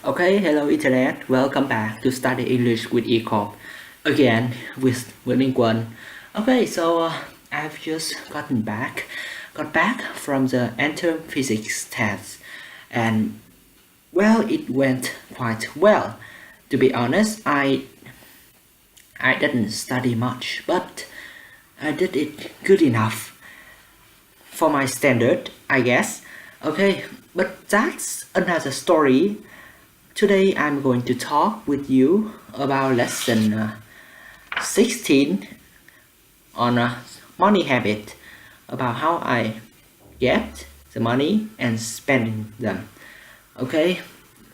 Okay, hello Internet. Welcome back to study English with ECORP. Again with Minh Quân. Okay, so I've just got back from the interim physics test, and well, it went quite well. To be honest, I didn't study much, but I did it good enough for my standard, I guess. Okay, but that's another story. Today I'm going to talk with you about lesson 16 on money habit, about how I get the money and spending them. Okay,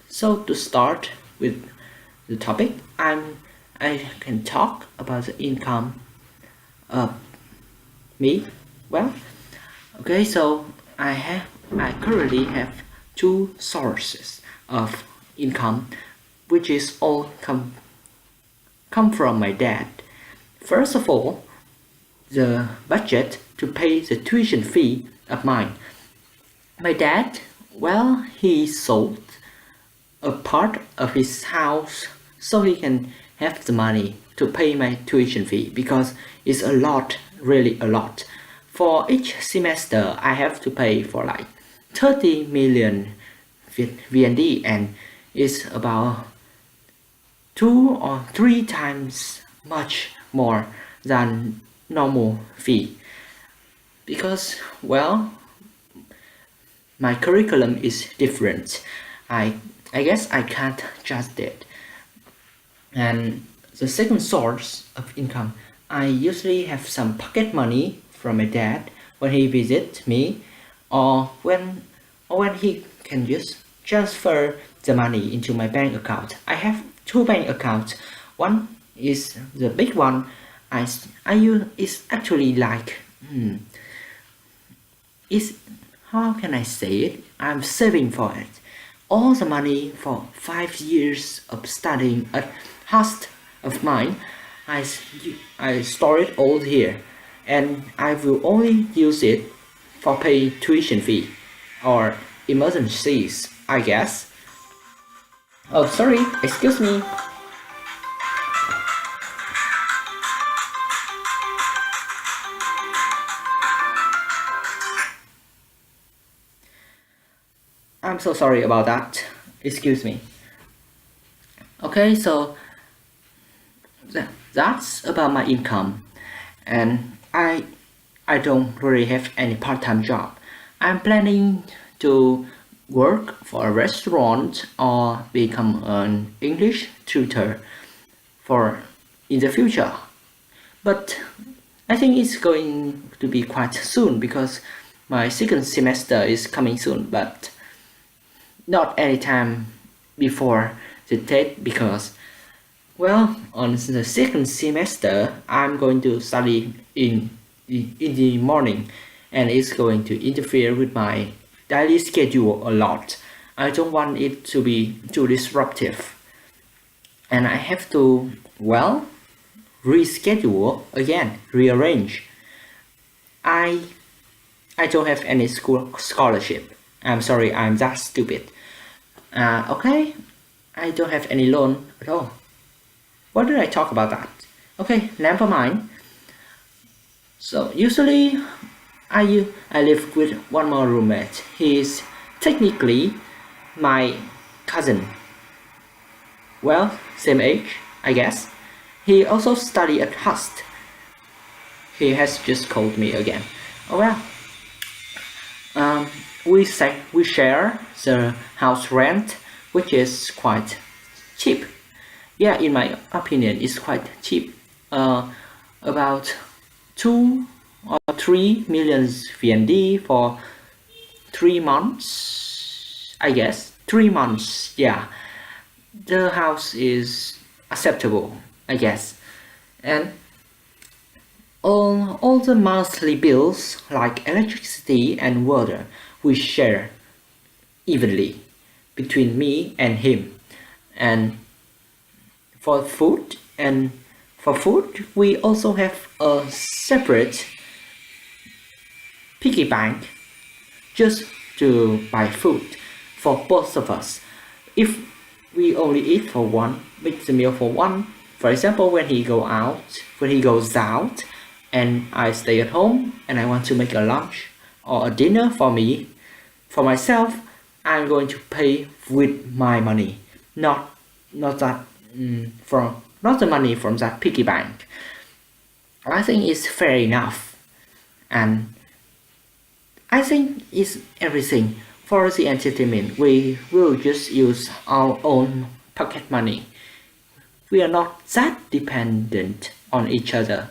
so to start with the topic, I can talk about the income of me. Well, okay, so I currently have two sources of income, which is all come from my dad. First of all, the budget to pay the tuition fee of mine. My dad, well, he sold a part of his house so he can have the money to pay my tuition fee, because it's a lot, really a lot. For each semester I have to pay for like 30 million VND, and it's about 2 or 3 times much more than normal fee, because well, my curriculum is different. I guess I can't judge it. And the second source of income, I usually have some pocket money from my dad when he visits me, or when he can just transfer the money into my bank account. I have two bank accounts. One is the big one. I use is actually like is how can I say it? I'm saving for it. All the money for 5 years of studying at Hust of mine, I store it all here, and I will only use it for pay tuition fee or emergencies, I guess. Oh, sorry, excuse me. I'm so sorry about that. Excuse me. Okay, so that's about my income, and I don't really have any part-time job. I'm planning to work for a restaurant or become an English tutor for in the future, but I think it's going to be quite soon, because my second semester is coming soon, but not anytime before the date, because well, on the second semester I'm going to study in the morning, and it's going to interfere with my daily schedule a lot. I don't want it to be too disruptive, and I have to, well, reschedule again, rearrange. I don't have any scholarship. I'm sorry, I'm that stupid. Okay, I don't have any loan at all. What did I talk about that? Okay, never mind. So usually I live with one more roommate. He's technically my cousin. Well, same age, I guess. He also studied at Hust. He has just called me again. Oh well. We share the house rent, which is quite cheap. Yeah, in my opinion, it's quite cheap. About 2 or 3 million VND for 3 months, I guess. 3 months, yeah. The house is acceptable, I guess. And all the monthly bills, like electricity and water, we share evenly between me and him. And for food, we also have a separate piggy bank just to buy food for both of us. If we only eat for one, make the meal for one. For example, when he goes out, and I stay at home and I want to make a lunch or a dinner for myself, I'm going to pay with my money, not the money from that piggy bank. I think it's fair enough, and I think it's everything. For the entertainment, we will just use our own pocket money. We are not that dependent on each other.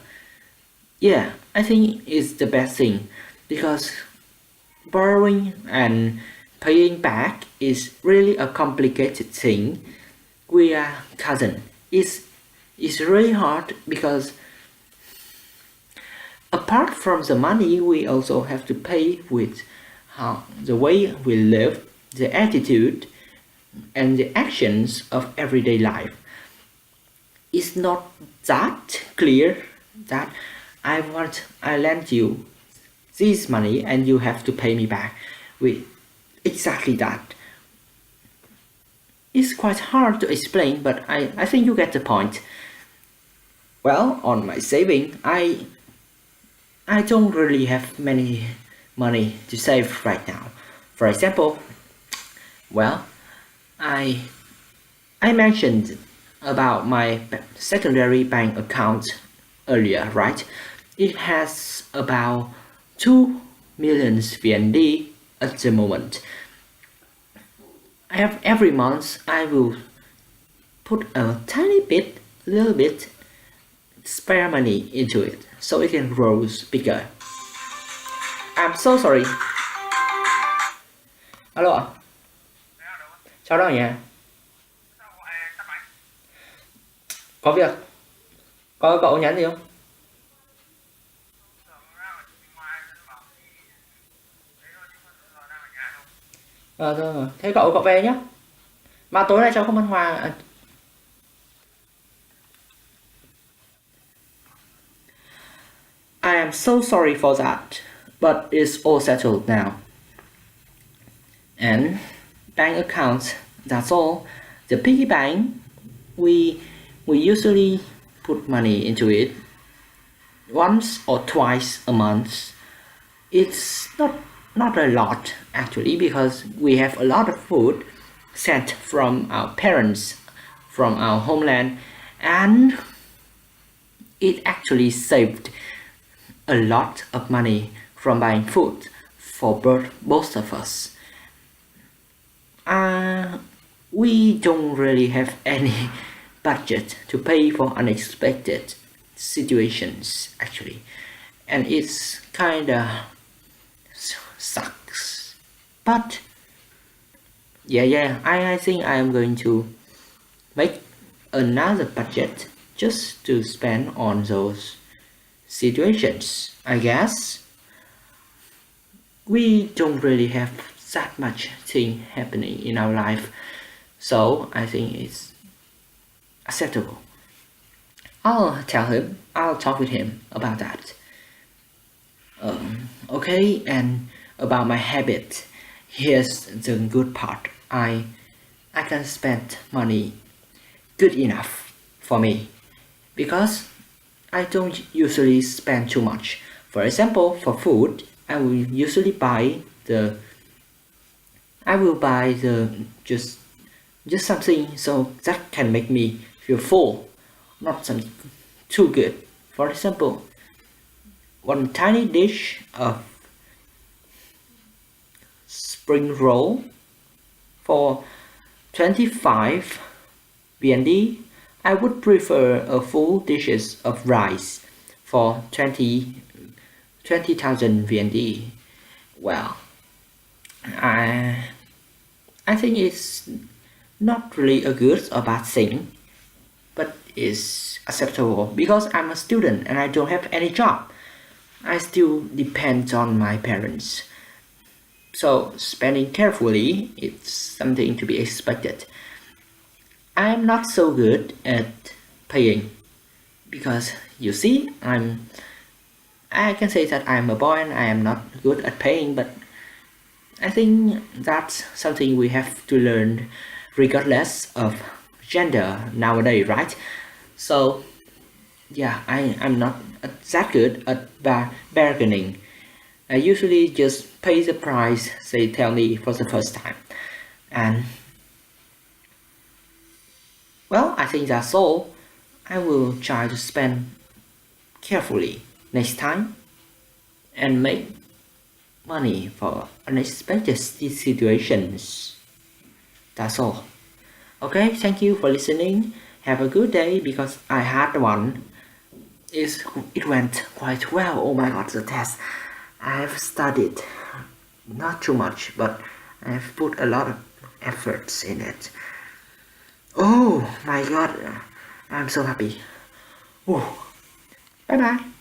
Yeah, I think it's the best thing, because borrowing and paying back is really a complicated thing. We are cousins. It's really hard, because apart from the money, we also have to pay with the way we live, the attitude, and the actions of everyday life. It's not that clear that I lend you this money and you have to pay me back with exactly that. It's quite hard to explain, but I think you get the point. Well, on my saving, I don't really have many money to save right now. For example, well, I mentioned about my secondary bank account earlier, right? It has about 2 million VND at the moment. Every month I will put a little bit spare money into it so it can grow bigger. I'm so sorry. Alo ạ. Chào đó nhà. Có việc. Có cậu nhắn gì không? Thôi. Thế cậu về nhé. Mà tối nay cháu không ăn hòa. I am so sorry for that, but it's all settled now. And bank accounts, that's all. The piggy bank, we usually put money into it once or twice a month. It's not a lot actually, because we have a lot of food sent from our parents, from our homeland, and it actually saved a lot of money from buying food for both of us. We don't really have any budget to pay for unexpected situations actually, and it's kinda sucks. But yeah, I think I am going to make another budget just to spend on those situations. I guess we don't really have that much thing happening in our life, so I think it's acceptable. I'll talk with him about that. Okay, and about my habit, here's the good part. I can spend money good enough for me, because I don't usually spend too much. For example, for food, I will usually buy just something so that can make me feel full, not something too good. For example, one tiny dish of spring roll for 25 VND. I would prefer a full dishes of rice for 20,000 VND. Well, I think it's not really a good or bad thing, but it's acceptable because I'm a student and I don't have any job. I still depend on my parents. So spending carefully, it's something to be expected. I'm not so good at paying because you see, I can say that I'm a boy and I am not good at paying, but I think that's something we have to learn regardless of gender nowadays, right? So yeah, I'm not that good at bargaining. I usually just pay the price they tell me for the first time. And well, I think that's all. I will try to spend carefully next time and make money for unexpected situations. That's all. Okay, thank you for listening. Have a good day, because I had one. It went quite well. Oh my god, the test. I've studied, not too much, but I've put a lot of efforts in it. Oh my god, I'm so happy. Oh, bye bye.